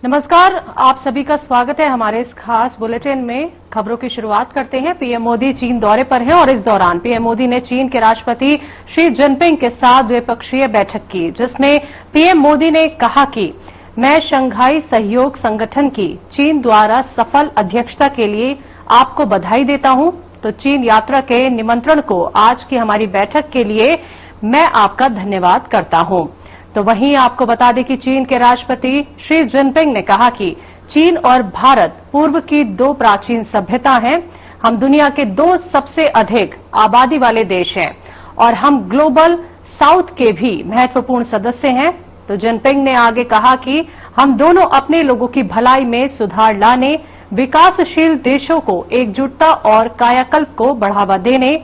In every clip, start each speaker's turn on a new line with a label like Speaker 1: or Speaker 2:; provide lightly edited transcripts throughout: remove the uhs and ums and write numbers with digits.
Speaker 1: नमस्कार, आप सभी का स्वागत है हमारे इस खास बुलेटिन में। खबरों की शुरुआत करते हैं। पीएम मोदी चीन दौरे पर हैं और इस दौरान पीएम मोदी ने चीन के राष्ट्रपति शी जिनपिंग के साथ द्विपक्षीय बैठक की, जिसमें पीएम मोदी ने कहा कि मैं शंघाई सहयोग संगठन की चीन द्वारा सफल अध्यक्षता के लिए आपको बधाई देता हूं। तो चीन यात्रा के निमंत्रण को आज की हमारी बैठक के लिए मैं आपका धन्यवाद करता हूं। तो वहीं आपको बता दें कि चीन के राष्ट्रपति शी जिनपिंग ने कहा कि चीन और भारत पूर्व की दो प्राचीन सभ्यता हैं। हम दुनिया के दो सबसे अधिक आबादी वाले देश हैं और हम ग्लोबल साउथ के भी महत्वपूर्ण सदस्य हैं। तो जिनपिंग ने आगे कहा कि हम दोनों अपने लोगों की भलाई में सुधार लाने, विकासशील देशों को एकजुटता और कायाकल्प को बढ़ावा देने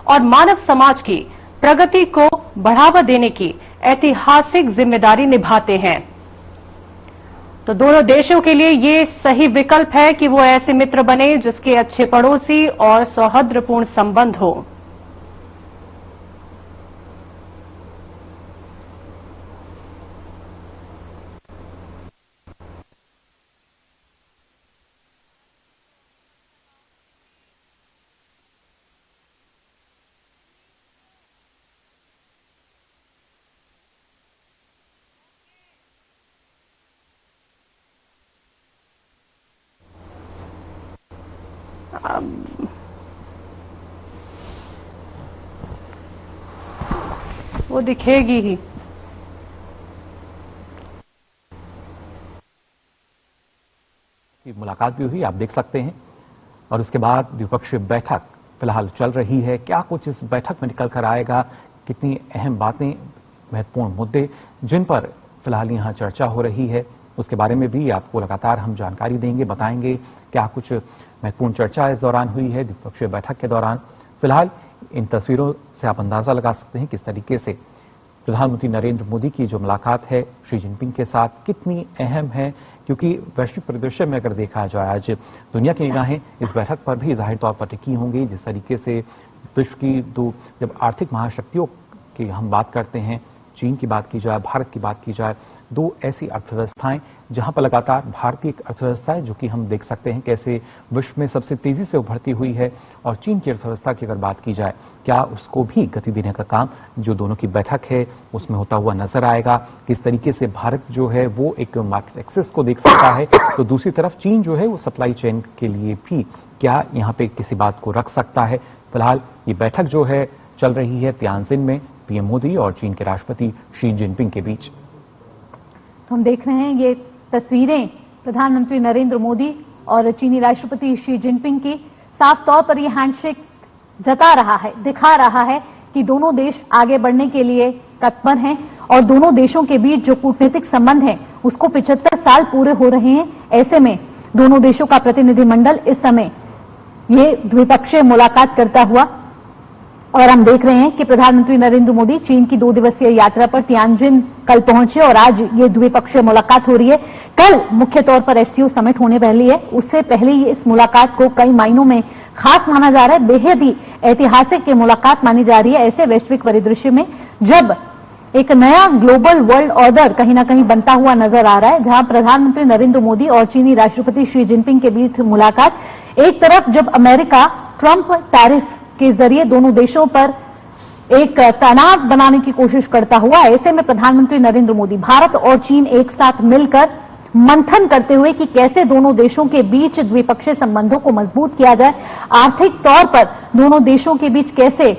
Speaker 1: और मानव समाज की प्रगति को बढ़ावा देने की ऐतिहासिक जिम्मेदारी निभाते हैं। तो दोनों देशों के लिए ये सही विकल्प है कि वो ऐसे मित्र बने जिसके अच्छे पड़ोसी और सौहार्दपूर्ण संबंध हो। वो दिखेगी ही।
Speaker 2: मुलाकात भी हुई, आप देख सकते हैं। और उसके बाद द्विपक्षीय बैठक फिलहाल चल रही है। क्या कुछ इस बैठक में निकल कर आएगा, कितनी अहम बातें, महत्वपूर्ण मुद्दे जिन पर फिलहाल यहां चर्चा हो रही है, उसके बारे में भी आपको लगातार हम जानकारी देंगे, बताएंगे क्या कुछ महत्वपूर्ण चर्चा इस दौरान हुई है द्विपक्षीय बैठक के दौरान। फिलहाल इन तस्वीरों से आप अंदाजा लगा सकते हैं किस तरीके से प्रधानमंत्री नरेंद्र मोदी की जो मुलाकात है शी जिनपिंग के साथ कितनी अहम है, क्योंकि वैश्विक परिदृश्य में अगर देखा जाए आज दुनिया की निगाहें इस बैठक पर भी जाहिर तौर पर टिकी होंगी। जिस तरीके से विश्व की दो जब आर्थिक महाशक्तियों की हम बात करते हैं, चीन की बात की जाए, भारत की बात की जाए, दो ऐसी अर्थव्यवस्थाएं जहां पर लगातार भारतीय अर्थव्यवस्था है जो कि हम देख सकते हैं कैसे विश्व में सबसे तेजी से उभरती हुई है, और चीन की अर्थव्यवस्था की अगर बात की जाए क्या उसको भी गति देने का काम जो दोनों की बैठक है उसमें होता हुआ नजर आएगा। किस तरीके से भारत जो है वो एक मार्केट एक्सेस को देख सकता है, तो दूसरी तरफ चीन जो है वो सप्लाई चेन के लिए भी क्या यहाँ पे किसी बात को रख सकता है। फिलहाल ये बैठक जो है चल रही है तियानजिन में पीएम मोदी और चीन के राष्ट्रपति शी जिनपिंग के बीच।
Speaker 3: तो हम देख रहे हैं ये तस्वीरें प्रधानमंत्री नरेंद्र मोदी और चीनी राष्ट्रपति शी जिनपिंग की। साफ तौर पर यह हैंडशेक जता रहा है, दिखा रहा है कि दोनों देश आगे बढ़ने के लिए तत्पर हैं और दोनों देशों के बीच जो कूटनीतिक संबंध है उसको 75 साल पूरे हो रहे हैं। ऐसे में दोनों देशों का प्रतिनिधिमंडल इस समय ये द्विपक्षीय मुलाकात करता हुआ, और हम देख रहे हैं कि प्रधानमंत्री नरेंद्र मोदी चीन की 2 दिवसीय यात्रा पर तियानजिन कल पहुंचे और आज ये द्विपक्षीय मुलाकात हो रही है। कल मुख्य तौर पर एससीओ समिट होने वाली है, उससे पहले ही इस मुलाकात को कई मायनों में खास माना जा रहा है, बेहद ही ऐतिहासिक ये मुलाकात मानी जा रही है। ऐसे वैश्विक परिदृश्य में जब एक नया ग्लोबल वर्ल्ड ऑर्डर कहीं ना कहीं बनता हुआ नजर आ रहा है, जहां प्रधानमंत्री नरेंद्र मोदी और चीनी राष्ट्रपति शी जिनपिंग के बीच मुलाकात, एक तरफ जब अमेरिका ट्रंप टैरिफ के जरिए दोनों देशों पर एक तनाव बनाने की कोशिश करता हुआ, ऐसे में प्रधानमंत्री नरेंद्र मोदी भारत और चीन एक साथ मिलकर मंथन करते हुए कि कैसे दोनों देशों के बीच द्विपक्षीय संबंधों को मजबूत किया जाए, आर्थिक तौर पर दोनों देशों के बीच कैसे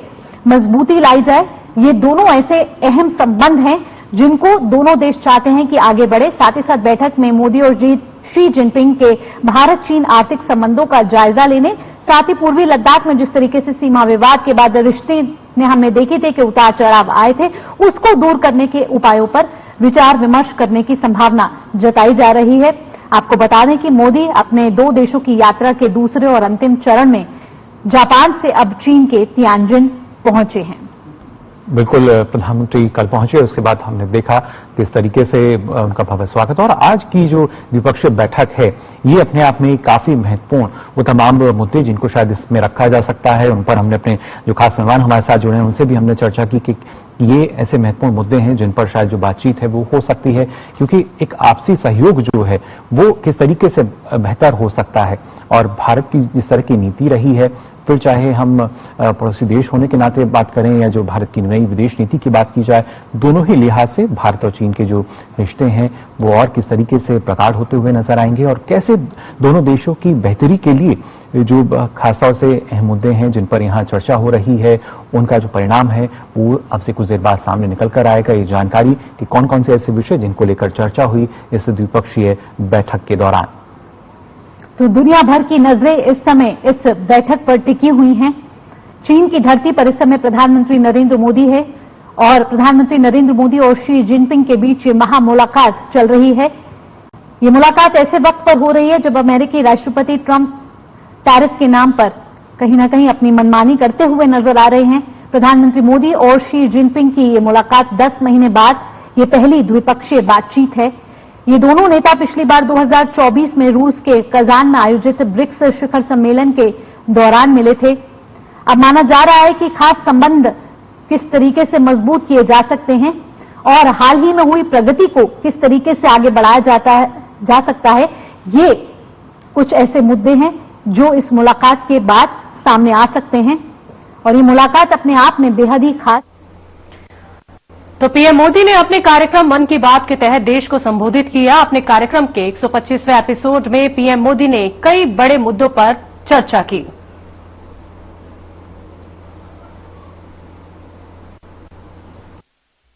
Speaker 3: मजबूती लाई जाए। ये दोनों ऐसे अहम संबंध हैं जिनको दोनों देश चाहते हैं कि आगे बढ़े। साथ ही साथ बैठक में मोदी और शी जिनपिंग के भारत चीन आर्थिक संबंधों का जायजा लेने, साथ ही पूर्वी लद्दाख में जिस तरीके से सीमा विवाद के बाद रिश्ते में हमने देखे थे कि उतार चढ़ाव आए थे, उसको दूर करने के उपायों पर विचार विमर्श करने की संभावना जताई जा रही है। आपको बता दें कि मोदी अपने 2 देशों की यात्रा के दूसरे और अंतिम चरण में जापान से अब चीन के तियानजिन पहुंचे हैं।
Speaker 2: बिल्कुल, प्रधानमंत्री कल पहुंचे, उसके बाद हमने देखा किस तरीके से उनका भव्य स्वागत। और आज की जो द्विपक्षीय बैठक है, ये अपने आप में काफी महत्वपूर्ण, वो तमाम मुद्दे जिनको शायद इसमें रखा जा सकता है, उन पर हमने अपने जो खास मेहमान हमारे साथ जुड़े हैं उनसे भी हमने चर्चा की कि ये ऐसे महत्वपूर्ण मुद्दे हैं जिन पर शायद जो बातचीत है वो हो सकती है, क्योंकि एक आपसी सहयोग जो है वो किस तरीके से बेहतर हो सकता है। और भारत की जिस तरह की नीति रही है, फिर चाहे हम पड़ोसी देश होने के नाते बात करें या जो भारत की नई विदेश नीति की बात की जाए, दोनों ही लिहाज से भारत और चीन के जो रिश्ते हैं वो और किस तरीके से प्रगाढ़ होते हुए नजर आएंगे, और कैसे दोनों देशों की बेहतरी के लिए जो खासतौर से अहम मुद्दे हैं जिन पर यहाँ चर्चा हो रही है, उनका जो परिणाम है वो अब से कुछ देर बाद सामने निकल कर आएगा। ये जानकारी कि कौन कौन से ऐसे विषय जिनको लेकर चर्चा हुई इस द्विपक्षीय बैठक के दौरान।
Speaker 3: तो दुनिया भर की नजरें इस समय इस बैठक पर टिकी हुई हैं। चीन की धरती पर इस समय प्रधानमंत्री नरेंद्र मोदी है और प्रधानमंत्री नरेंद्र मोदी और शी जिनपिंग के बीच महा मुलाकात चल रही है। ये मुलाकात ऐसे वक्त पर हो रही है जब अमेरिकी राष्ट्रपति ट्रंप टैरिफ के नाम पर कहीं ना कहीं अपनी मनमानी करते हुए नजर आ रहे हैं। प्रधानमंत्री मोदी और शी जिनपिंग की ये मुलाकात 10 महीने बाद ये पहली द्विपक्षीय बातचीत है। ये दोनों नेता पिछली बार 2024 में रूस के कजान में आयोजित ब्रिक्स शिखर सम्मेलन के दौरान मिले थे। अब माना जा रहा है कि खास संबंध किस तरीके से मजबूत किए जा सकते हैं और हाल ही में हुई प्रगति को किस तरीके से आगे बढ़ाया जा सकता है, ये कुछ ऐसे मुद्दे हैं जो इस मुलाकात के बाद सामने आ सकते हैं। और ये मुलाकात अपने आप में बेहद ही खास।
Speaker 1: तो पीएम मोदी ने अपने कार्यक्रम मन की बात के तहत देश को संबोधित किया। अपने कार्यक्रम के 125वें एपिसोड में पीएम मोदी ने कई बड़े मुद्दों पर चर्चा की।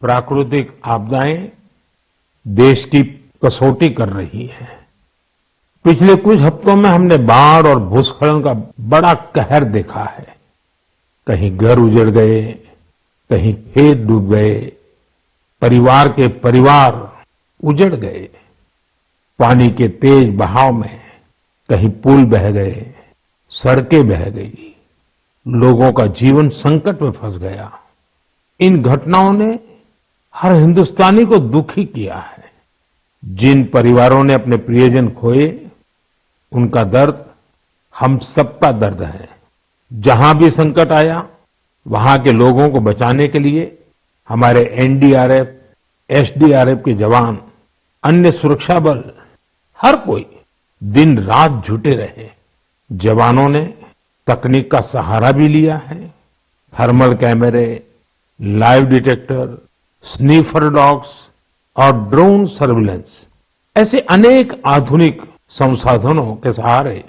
Speaker 4: प्राकृतिक आपदाएं देश की कसौटी कर रही हैं। पिछले कुछ हफ्तों में हमने बाढ़ और भूस्खलन का बड़ा कहर देखा है। कहीं घर उजड़ गए, कहीं खेत डूब गए, परिवार के परिवार उजड़ गए। पानी के तेज बहाव में कहीं पुल बह गए, सड़कें बह गई, लोगों का जीवन संकट में फंस गया। इन घटनाओं ने हर हिंदुस्तानी को दुखी किया है। जिन परिवारों ने अपने प्रियजन खोए, उनका दर्द हम सबका दर्द है। जहां भी संकट आया, वहां के लोगों को बचाने के लिए हमारे एनडीआरएफ, एसडीआरएफ के जवान, अन्य सुरक्षा बल, हर कोई दिन रात जुटे रहे। जवानों ने तकनीक का सहारा भी लिया है। थर्मल कैमरे, लाइव डिटेक्टर, स्नीफर डॉग्स और ड्रोन सर्विलेंस, ऐसे अनेक आधुनिक संसाधनों के सहारे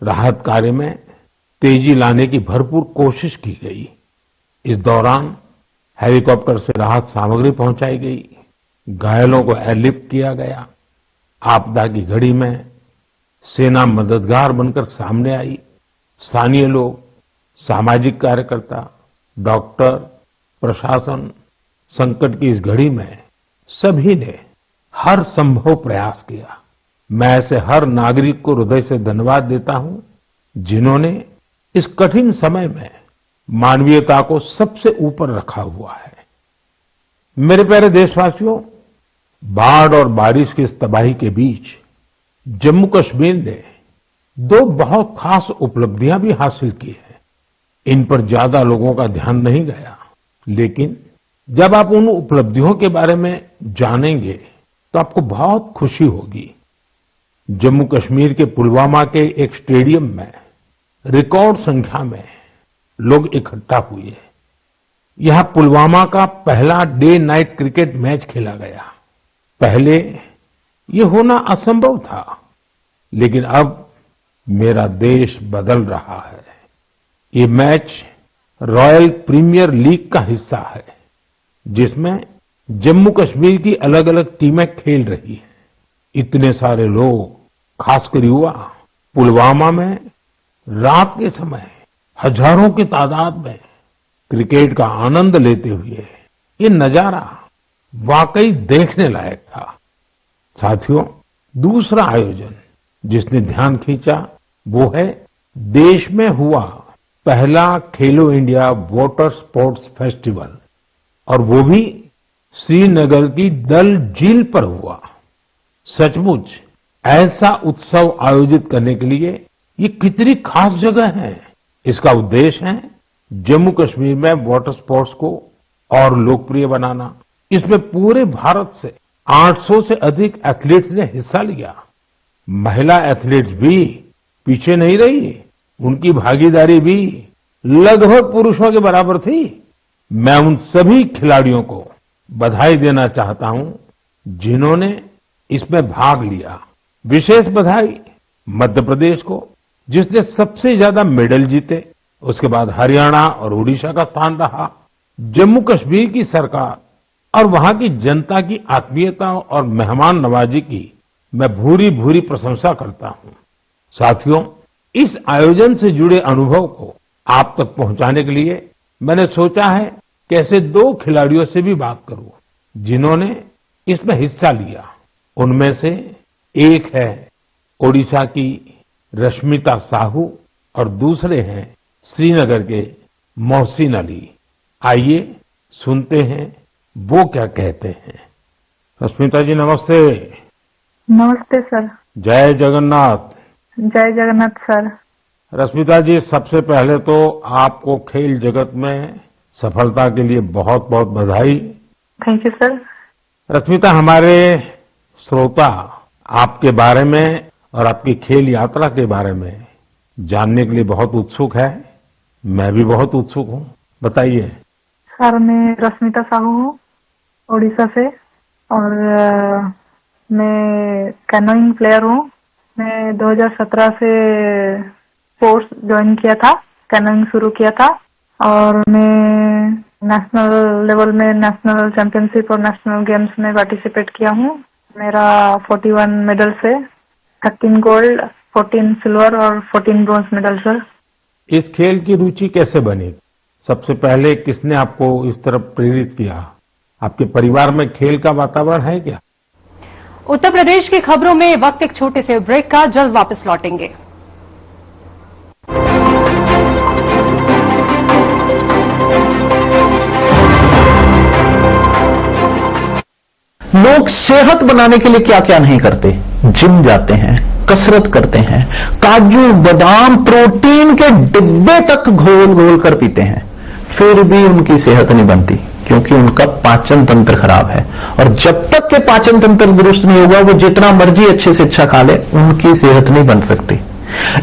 Speaker 4: राहत कार्य में तेजी लाने की भरपूर कोशिश की गई। इस दौरान हेलीकॉप्टर से राहत सामग्री पहुंचाई गई, घायलों को एयरलिफ्ट किया गया। आपदा की घड़ी में सेना मददगार बनकर सामने आई। स्थानीय लोग, सामाजिक कार्यकर्ता, डॉक्टर, प्रशासन, संकट की इस घड़ी में सभी ने हर संभव प्रयास किया। मैं ऐसे हर नागरिक को हृदय से धन्यवाद देता हूं जिन्होंने इस कठिन समय में मानवीयता को सबसे ऊपर रखा हुआ है। मेरे प्यारे देशवासियों, बाढ़ और बारिश की इस तबाही के बीच जम्मू कश्मीर ने 2 बहुत खास उपलब्धियां भी हासिल की है। इन पर ज्यादा लोगों का ध्यान नहीं गया, लेकिन जब आप उन उपलब्धियों के बारे में जानेंगे तो आपको बहुत खुशी होगी। जम्मू कश्मीर के पुलवामा के एक स्टेडियम में रिकॉर्ड संख्या में लोग इकट्ठा हुए। यहां पुलवामा का पहला डे नाइट क्रिकेट मैच खेला गया। पहले ये होना असंभव था, लेकिन अब मेरा देश बदल रहा है। ये मैच रॉयल प्रीमियर लीग का हिस्सा है, जिसमें जम्मू कश्मीर की अलग अलग टीमें खेल रही हैं। इतने सारे लोग, खासकर युवा, पुलवामा में रात के समय हजारों की तादाद में क्रिकेट का आनंद लेते हुए, ये नजारा वाकई देखने लायक था। साथियों, दूसरा आयोजन जिसने ध्यान खींचा वो है देश में हुआ पहला खेलो इंडिया वाटर स्पोर्ट्स फेस्टिवल। और वो भी श्रीनगर की डल झील पर हुआ। सचमुच ऐसा उत्सव आयोजित करने के लिए ये कितनी खास जगह है। इसका उद्देश्य है जम्मू कश्मीर में वाटर स्पोर्ट्स को और लोकप्रिय बनाना। इसमें पूरे भारत से 800 से अधिक एथलीट्स ने हिस्सा लिया। महिला एथलीट्स भी पीछे नहीं रही, उनकी भागीदारी भी लगभग पुरुषों के बराबर थी। मैं उन सभी खिलाड़ियों को बधाई देना चाहता हूं जिन्होंने इसमें भाग लिया। विशेष बधाई मध्य प्रदेश को, जिसने सबसे ज्यादा मेडल जीते। उसके बाद हरियाणा और उड़ीसा का स्थान रहा। जम्मू कश्मीर की सरकार और वहां की जनता की आत्मीयता और मेहमान नवाजी की मैं भूरी भूरी प्रशंसा करता हूं। साथियों, इस आयोजन से जुड़े अनुभव को आप तक पहुंचाने के लिए मैंने सोचा है कि ऐसे 2 खिलाड़ियों से भी बात करूं जिन्होंने इसमें हिस्सा लिया। उनमें से एक है ओडिशा की रश्मिता साहू और दूसरे हैं श्रीनगर के मोहसिन अली। आइए सुनते हैं वो क्या कहते हैं। रश्मिता जी नमस्ते।
Speaker 5: नमस्ते सर।
Speaker 4: जय जगन्नाथ।
Speaker 5: जय जगन्नाथ सर।
Speaker 4: रश्मिता जी, सबसे पहले तो आपको खेल जगत में सफलता के लिए बहुत बहुत बधाई।
Speaker 5: Thank you sir.
Speaker 4: रश्मिता, हमारे श्रोता आपके बारे में और आपकी खेल यात्रा के बारे में जानने के लिए बहुत उत्सुक है। मैं भी बहुत उत्सुक हूँ, बताइए।
Speaker 5: सर, मैं रश्मिता साहू हूँ, उड़ीसा से, और मैं कैनोइंग प्लेयर हूँ। मैं 2017 से कोर्स ज्वाइन किया था, कैनोइंग शुरू किया था, और मैं नेशनल लेवल में नेशनल चैंपियनशिप और नेशनल गेम्स में पार्टिसिपेट किया हूँ। मेरा 41 मेडल से 13 गोल्ड, 14 सिल्वर और 14 ब्रॉन्ज मेडल सर।
Speaker 4: इस खेल की रुचि कैसे बनी? सबसे पहले किसने आपको इस तरफ प्रेरित किया? आपके परिवार में खेल का वातावरण है क्या?
Speaker 1: उत्तर प्रदेश की खबरों में वक्त एक छोटे से ब्रेक का, जल्द वापस लौटेंगे।
Speaker 6: लोग सेहत बनाने के लिए क्या क्या नहीं करते। जिम जाते हैं, कसरत करते हैं, काजू बादाम प्रोटीन के डिब्बे तक घोल घोल कर पीते हैं, फिर भी उनकी सेहत नहीं बनती, क्योंकि उनका पाचन तंत्र खराब है। और जब तक के पाचन तंत्र दुरुस्त नहीं होगा, वो जितना मर्जी अच्छे से अच्छा खा ले, उनकी सेहत नहीं बन सकती।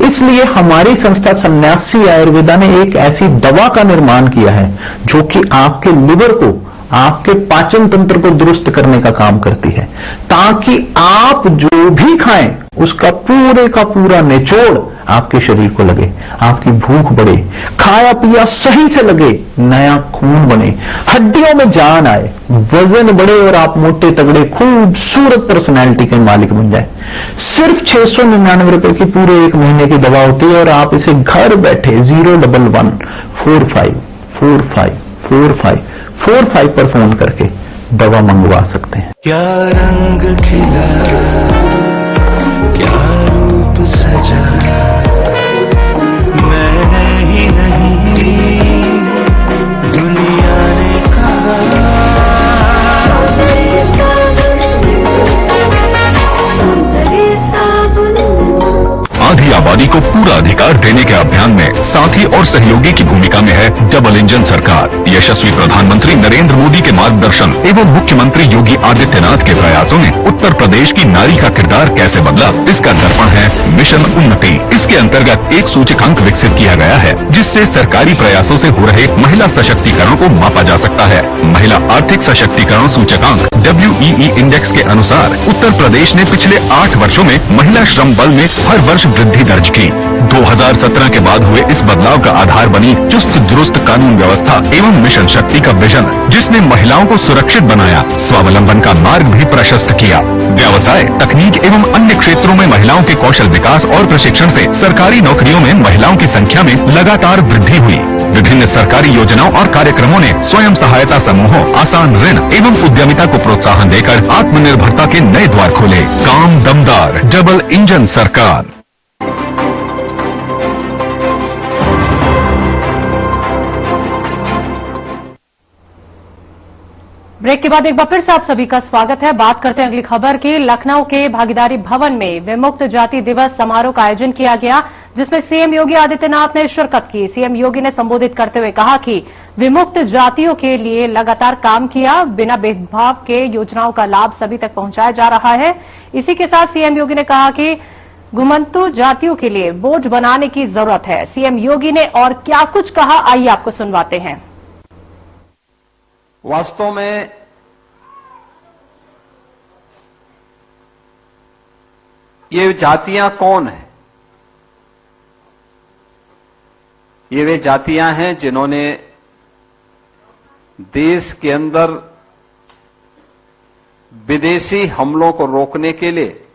Speaker 6: इसलिए हमारी संस्था सन्यासी आयुर्वेदा ने एक ऐसी दवा का निर्माण किया है जो कि आपके लिवर को, आपके पाचन तंत्र को दुरुस्त करने का काम करती है, ताकि आप जो भी खाएं उसका पूरे का पूरा निचोड़ आपके शरीर को लगे, आपकी भूख बढ़े, खाया पिया सही से लगे, नया खून बने, हड्डियों में जान आए, वजन बढ़े और आप मोटे तगड़े खूबसूरत पर्सनैलिटी के मालिक बन जाए। सिर्फ 699 रुपए की पूरे 1 महीने की दवा होती है और आप इसे घर बैठे 01145454545 पर फोन करके दवा मंगवा सकते हैं।
Speaker 7: क्या रंग खिला, क्या रूप सजा, मैंने ही नहीं दुनिया ने कहा।
Speaker 8: आधी आबादी को पूरा अधिकार देने के अभियान में साथी और सहयोगी की भूमिका में है डबल इंजन सरकार। यशस्वी प्रधानमंत्री नरेंद्र मोदी के मार्गदर्शन एवं मुख्यमंत्री योगी आदित्यनाथ के प्रयासों ने उत्तर प्रदेश की नारी का किरदार कैसे बदला, इसका दर्पण है मिशन उन्नति। इसके अंतर्गत एक सूचकांक विकसित किया गया है, जिससे सरकारी प्रयासों से हो रहे महिला सशक्तिकरण को मापा जा सकता है। महिला आर्थिक सशक्तिकरण सूचकांक WEE इंडेक्स के अनुसार उत्तर प्रदेश ने पिछले 8 वर्षों में महिला श्रम बल में हर वर्ष वृद्धि दर्ज की। 2017 के बाद हुए इस बदलाव का आधार बनी चुस्त दुरुस्त कानून व्यवस्था एवं मिशन शक्ति का विजन, जिसने महिलाओं को सुरक्षित बनाया, स्वावलंबन का मार्ग भी प्रशस्त किया। व्यवसाय, तकनीक एवं अन्य क्षेत्रों में महिलाओं के कौशल विकास और प्रशिक्षण से सरकारी नौकरियों में महिलाओं की संख्या में लगातार वृद्धि हुई। विभिन्न सरकारी योजनाओं और कार्यक्रमों ने स्वयं सहायता समूहों, आसान ऋण एवं उद्यमिता को प्रोत्साहन देकर आत्मनिर्भरता के नए द्वार खोले। काम दमदार, डबल इंजन सरकार।
Speaker 1: ब्रेक के बाद एक बार फिर से आप सभी का स्वागत है। बात करते हैं अगली खबर की। लखनऊ के भागीदारी भवन में विमुक्त जाति दिवस समारोह का आयोजन किया गया, जिसमें सीएम योगी आदित्यनाथ ने शिरकत की। सीएम योगी ने संबोधित करते हुए कहा कि विमुक्त जातियों के लिए लगातार काम किया, बिना भेदभाव के योजनाओं का लाभ सभी तक पहुंचाया जा रहा है। इसी के साथ सीएम योगी ने कहा कि घुमंतु जातियों के लिए बोझ बनाने की जरूरत है। सीएम योगी ने और क्या कुछ कहा, आइए आपको सुनवाते हैं।
Speaker 9: वास्तव में ये जातियां कौन है? ये वे जातियां हैं जिन्होंने देश के अंदर विदेशी हमलों को रोकने के लिए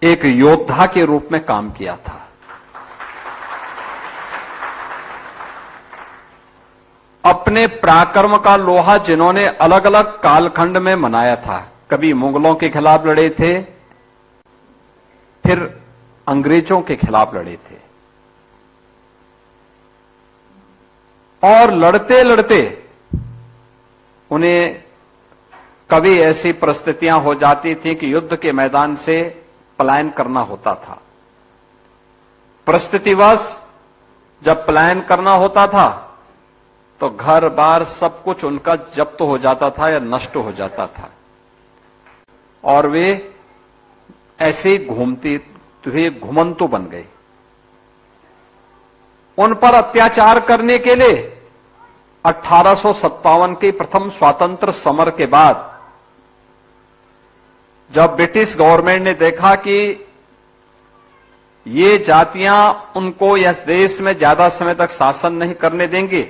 Speaker 9: एक योद्धा के रूप में काम किया था। अपने पराक्रम का लोहा जिन्होंने अलग अलग कालखंड में मनाया था, कभी मुगलों के खिलाफ लड़े थे, फिर अंग्रेजों के खिलाफ लड़े थे, और लड़ते लड़ते उन्हें कभी ऐसी परिस्थितियां हो जाती थी कि युद्ध के मैदान से पलायन करना होता था। परिस्थितिवश जब पलायन करना होता था तो घर बार सब कुछ उनका जब्त हो जाता था या नष्ट हो जाता था, और वे ऐसे घूमते हुए घुमंतु बन गए। उन पर अत्याचार करने के लिए 1857 के प्रथम स्वातंत्र समर के बाद जब ब्रिटिश गवर्नमेंट ने देखा कि ये जातियां उनको इस देश में ज्यादा समय तक शासन नहीं करने देंगे,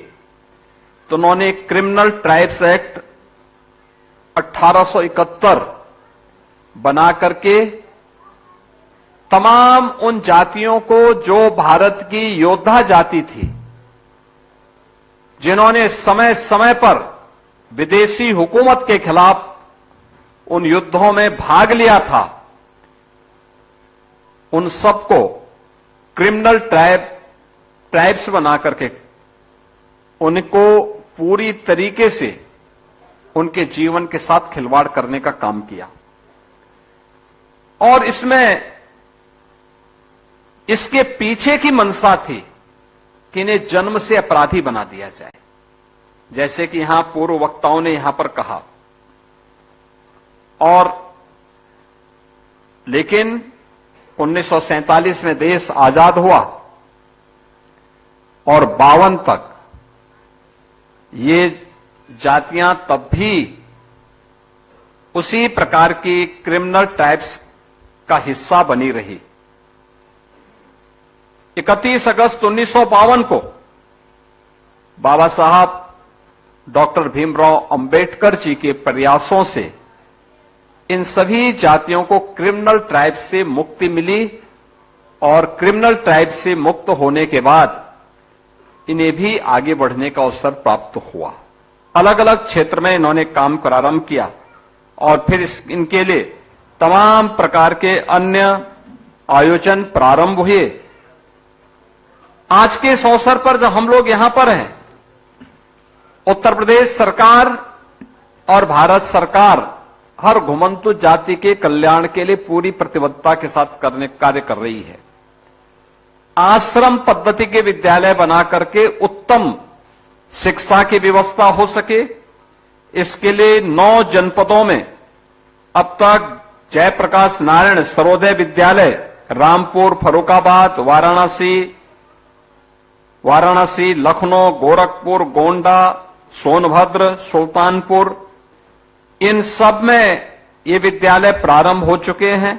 Speaker 9: तो उन्होंने क्रिमिनल ट्राइब्स एक्ट 1871 बना करके तमाम उन जातियों को जो भारत की योद्धा जाति थी, जिन्होंने समय समय पर विदेशी हुकूमत के खिलाफ उन युद्धों में भाग लिया था, उन सबको क्रिमिनल ट्राइब्स बना करके उनको पूरी तरीके से उनके जीवन के साथ खिलवाड़ करने का काम किया। और इसके पीछे की मंशा थी कि इन्हें जन्म से अपराधी बना दिया जाए, जैसे कि यहां पूर्व वक्ताओं ने यहां पर कहा। और लेकिन 1947 में देश आजाद हुआ और 52 तक ये जातियां तब भी उसी प्रकार की क्रिमिनल ट्राइब्स का हिस्सा बनी रही। 31 अगस्त 1952 को बाबा साहब डॉक्टर भीमराव अंबेडकर जी के प्रयासों से इन सभी जातियों को क्रिमिनल ट्राइब से मुक्ति मिली, और क्रिमिनल ट्राइब से मुक्त होने के बाद इन्हें भी आगे बढ़ने का अवसर प्राप्त हुआ। अलग अलग क्षेत्र में इन्होंने काम प्रारंभ किया और फिर इनके लिए तमाम प्रकार के अन्य आयोजन प्रारंभ हुए। आज के इस अवसर पर जब हम लोग यहां पर हैं, उत्तर प्रदेश सरकार और भारत सरकार हर घुमंतु जाति के कल्याण के लिए पूरी प्रतिबद्धता के साथ कार्य कर रही है। आश्रम पद्धति के विद्यालय बना करके उत्तम शिक्षा की व्यवस्था हो सके, इसके लिए 9 जनपदों में अब तक जयप्रकाश नारायण सर्वोदय विद्यालय, रामपुर, फर्रुखाबाद, वाराणसी, लखनऊ, गोरखपुर, गोंडा, सोनभद्र, सुल्तानपुर, इन सब में ये विद्यालय प्रारंभ हो चुके हैं।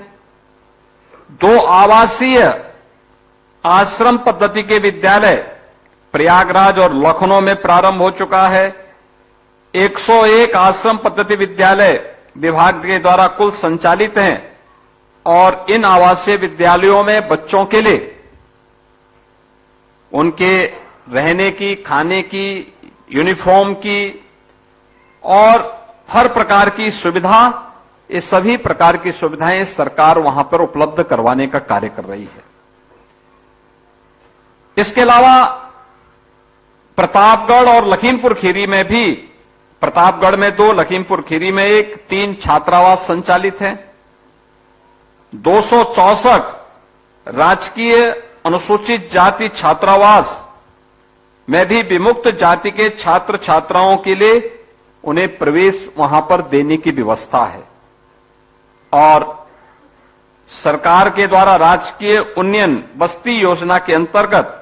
Speaker 9: 2 आवासीय आश्रम पद्धति के विद्यालय प्रयागराज और लखनऊ में प्रारंभ हो चुका है। 101 आश्रम पद्धति विद्यालय विभाग के द्वारा कुल संचालित हैं, और इन आवासीय विद्यालयों में बच्चों के लिए उनके रहने की, खाने की, यूनिफॉर्म की और हर प्रकार की सुविधा, ये सभी प्रकार की सुविधाएं सरकार वहां पर उपलब्ध करवाने का कार्य कर रही है। इसके अलावा प्रतापगढ़ और लखीमपुर खीरी में भी, प्रतापगढ़ में 2, लखीमपुर खीरी में 1, 3 छात्रावास संचालित हैं। 264 राजकीय अनुसूचित जाति छात्रावास में भी विमुक्त जाति के छात्र छात्राओं के लिए उन्हें प्रवेश वहां पर देने की व्यवस्था है। और सरकार के द्वारा राजकीय उन्नयन बस्ती योजना के अंतर्गत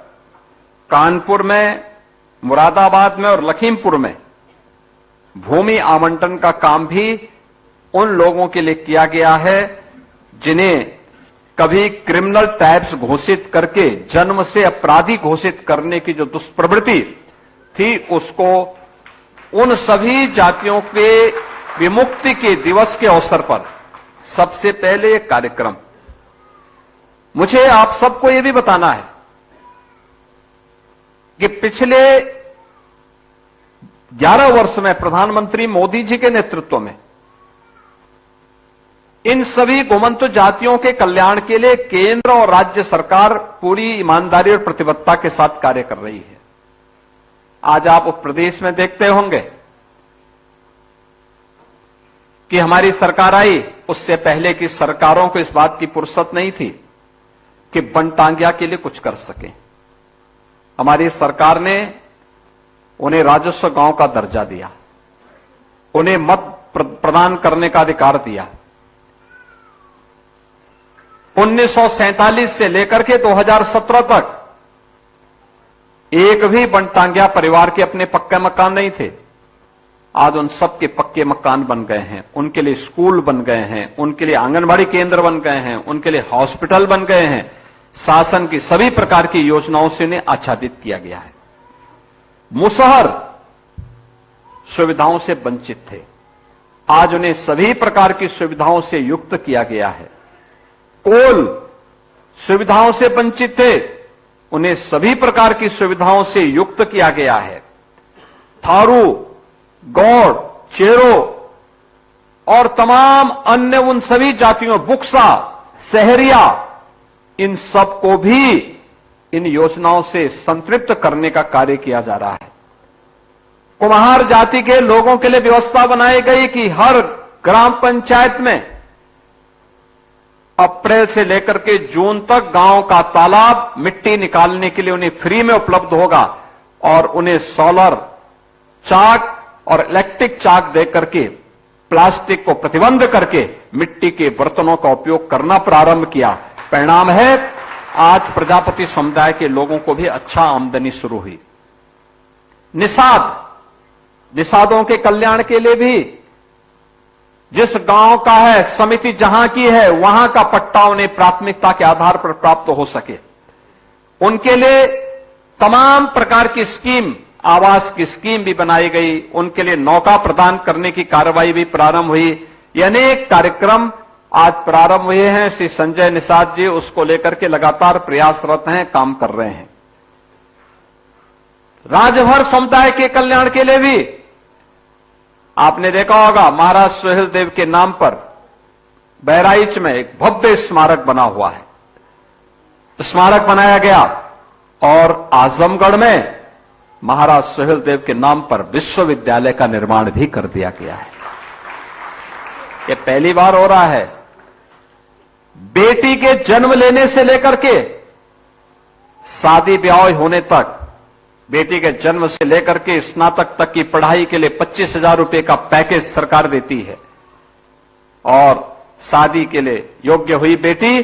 Speaker 9: कानपुर में, मुरादाबाद में और लखीमपुर में भूमि आवंटन का काम भी उन लोगों के लिए किया गया है जिन्हें कभी क्रिमिनल टैक्स घोषित करके जन्म से अपराधी घोषित करने की जो दुष्प्रवृत्ति थी, उसको उन सभी जातियों के विमुक्ति के दिवस के अवसर पर सबसे पहले एक कार्यक्रम। मुझे आप सबको यह भी बताना है कि पिछले 11 वर्ष में प्रधानमंत्री मोदी जी के नेतृत्व में इन सभी गोमंत जातियों के कल्याण के लिए केंद्र और राज्य सरकार पूरी ईमानदारी और प्रतिबद्धता के साथ कार्य कर रही है। आज आप उत्तर प्रदेश में देखते होंगे कि हमारी सरकार आई, उससे पहले की सरकारों को इस बात की फुर्सत नहीं थी कि वनटांगिया के लिए कुछ कर सके। हमारी सरकार ने उन्हें राजस्व गांव का दर्जा दिया, उन्हें मत प्रदान करने का अधिकार दिया। 1947 से लेकर के 2017 तक एक भी वनटांगिया परिवार के अपने पक्के मकान नहीं थे। आज उन सब के पक्के मकान बन गए हैं, उनके लिए स्कूल बन गए हैं, उनके लिए आंगनबाड़ी केंद्र बन गए हैं, उनके लिए हॉस्पिटल बन गए हैं। शासन की सभी प्रकार की योजनाओं से उन्हें आच्छादित किया गया है। मुसहर सुविधाओं से वंचित थे, आज उन्हें सभी प्रकार की सुविधाओं से युक्त किया गया है। कोल सुविधाओं से वंचित थे, उन्हें सभी प्रकार की सुविधाओं से युक्त किया गया है। थारू, गौड़, चेरो और तमाम अन्य उन सभी जातियों, बुक्सा, सहरिया, इन सब को भी इन योजनाओं से संतृप्त करने का कार्य किया जा रहा है। कुम्हार जाति के लोगों के लिए व्यवस्था बनाई गई कि हर ग्राम पंचायत में अप्रैल से लेकर के जून तक गांव का तालाब मिट्टी निकालने के लिए उन्हें फ्री में उपलब्ध होगा और उन्हें सोलर चाक और इलेक्ट्रिक चाक देकर के प्लास्टिक को प्रतिबंध करके मिट्टी के बर्तनों का उपयोग करना प्रारंभ किया। परिणाम है आज प्रजापति समुदाय के लोगों को भी अच्छा आमदनी शुरू हुई। निषादों के कल्याण के लिए भी जिस गांव का है, समिति जहां की है, वहां का पट्टा उन्हें प्राथमिकता के आधार पर प्राप्त हो सके, उनके लिए तमाम प्रकार की स्कीम, आवास की स्कीम भी बनाई गई। उनके लिए नौका प्रदान करने की कार्रवाई भी प्रारंभ हुई। ये अनेक कार्यक्रम आज प्रारंभ हुए हैं। श्री संजय निषाद जी उसको लेकर के लगातार प्रयासरत हैं, काम कर रहे हैं। राजभर समुदाय के कल्याण के लिए भी आपने देखा होगा, महाराज सुहेल देव के नाम पर बहराइच में एक भव्य स्मारक बना हुआ है, स्मारक बनाया गया। और आजमगढ़ में महाराज सुहेल देव के नाम पर विश्वविद्यालय का निर्माण भी कर दिया गया है। यह पहली बार हो रहा है। बेटी के जन्म लेने से लेकर के शादी ब्याह होने तक, बेटी के जन्म से लेकर के स्नातक तक की पढ़ाई के लिए 25,000 रुपए का पैकेज सरकार देती है। और शादी के लिए योग्य हुई बेटी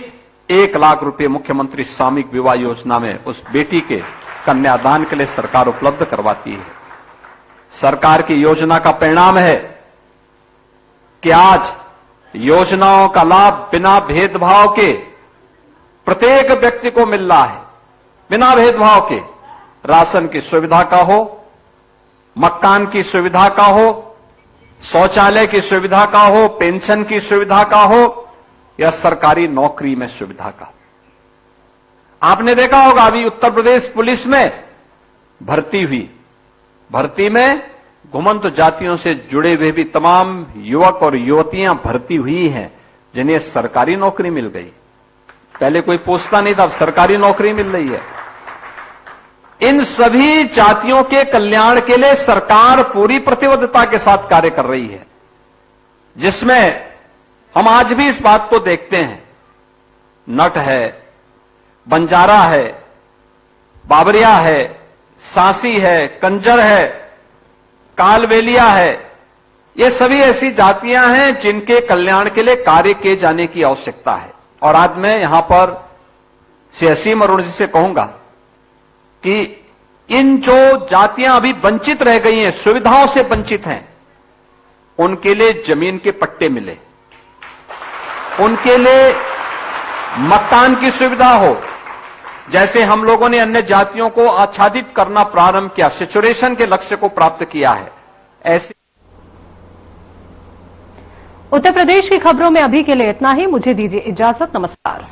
Speaker 9: 1 लाख रुपए मुख्यमंत्री सामूहिक विवाह योजना में उस बेटी के कन्यादान के लिए सरकार उपलब्ध करवाती है। सरकार की योजना का परिणाम है कि आज योजनाओं का लाभ बिना भेदभाव के प्रत्येक व्यक्ति को मिल रहा है, बिना भेदभाव के। राशन की सुविधा का हो, मकान की सुविधा का हो, शौचालय की सुविधा का हो, पेंशन की सुविधा का हो या सरकारी नौकरी में सुविधा का। आपने देखा होगा अभी उत्तर प्रदेश पुलिस में भर्ती हुई, भर्ती में घुमंत जातियों से जुड़े हुए भी तमाम युवक और युवतियां भर्ती हुई हैं जिन्हें सरकारी नौकरी मिल गई। पहले कोई पूछता नहीं था, अब सरकारी नौकरी मिल रही है। इन सभी जातियों के कल्याण के लिए सरकार पूरी प्रतिबद्धता के साथ कार्य कर रही है, जिसमें हम आज भी इस बात को देखते हैं। नट है, बंजारा है, बाबरिया है, सांसी है, कंजर है, कालबेलिया है, ये सभी ऐसी जातियां हैं जिनके कल्याण के लिए कार्य किए जाने की आवश्यकता है। और आज मैं यहां पर श्री असीम अरुण जी से कहूंगा कि इन जो जातियां अभी वंचित रह गई हैं, सुविधाओं से वंचित हैं, उनके लिए जमीन के पट्टे मिले, उनके लिए मतदान की सुविधा हो, जैसे हम लोगों ने अन्य जातियों को आच्छादित करना प्रारंभ किया, सेचुरेशन के लक्ष्य को प्राप्त किया है। ऐसे
Speaker 1: उत्तर प्रदेश की खबरों में अभी के लिए इतना ही। मुझे दीजिए इजाजत। नमस्कार।